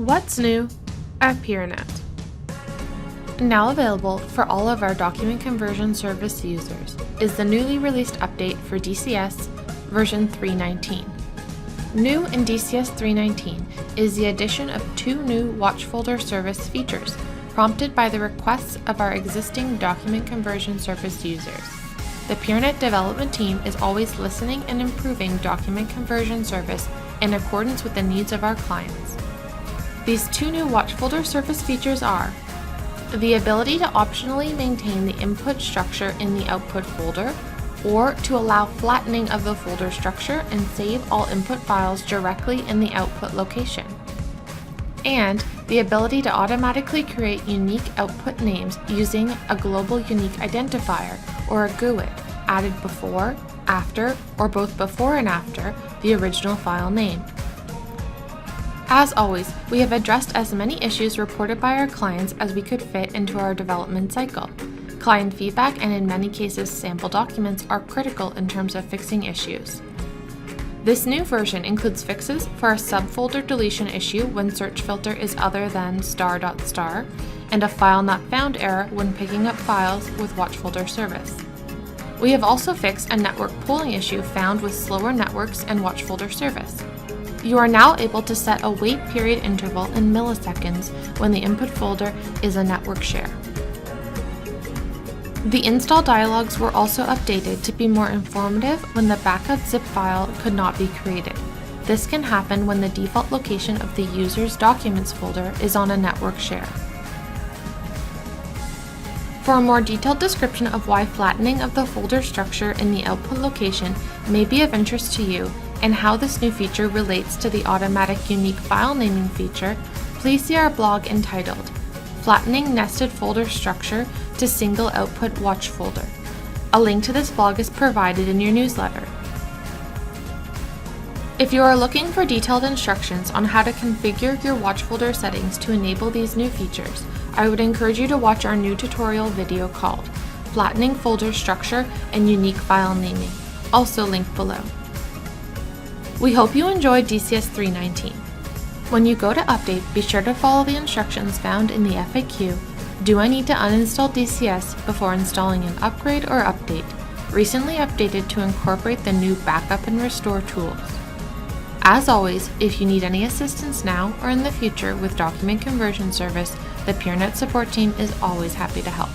What's new at Peernet? Now available for all of our document conversion service users is the newly released update for DCS version 3.19. New in DCS 3.19 is the addition of 2 new WatchFolder Service features prompted by the requests of our existing document conversion service users. The Peernet development team is always listening and improving document conversion service in accordance with the needs of our clients. These 2 new WatchFolder Service features are the ability to optionally maintain the input structure in the output folder, or to allow flattening of the folder structure and save all input files directly in the output location, and the ability to automatically create unique output names using a Global Unique Identifier, or a GUID, added before, after, or both before and after the original file name. As always, we have addressed as many issues reported by our clients as we could fit into our development cycle. Client feedback and in many cases sample documents are critical in terms of fixing issues. This new version includes fixes for a subfolder deletion issue when search filter is other than ***, and a file not found error when picking up files with WatchFolder Service. We have also fixed a network pooling issue found with slower networks and WatchFolder Service. You are now able to set a wait period interval in milliseconds when the input folder is a network share. The install dialogues were also updated to be more informative when the backup zip file could not be created. This can happen when the default location of the user's documents folder is on a network share. For a more detailed description of why flattening of the folder structure in the output location may be of interest to you and how this new feature relates to the automatic unique file naming feature, please see our blog entitled Flattening Nested Folder Structure to Single Output Watch Folder. A link to this blog is provided in your newsletter. If you are looking for detailed instructions on how to configure your WatchFolder settings to enable these new features, I would encourage you to watch our new tutorial video called Flattening Folder Structure and Unique File Naming, also linked below. We hope you enjoyed DCS 3.19. When you go to update, be sure to follow the instructions found in the FAQ, Do I Need to Uninstall DCS Before Installing an Upgrade or Update, recently updated to incorporate the new Backup and Restore tools. As always, if you need any assistance now or in the future with document conversion service, the Peernet support team is always happy to help.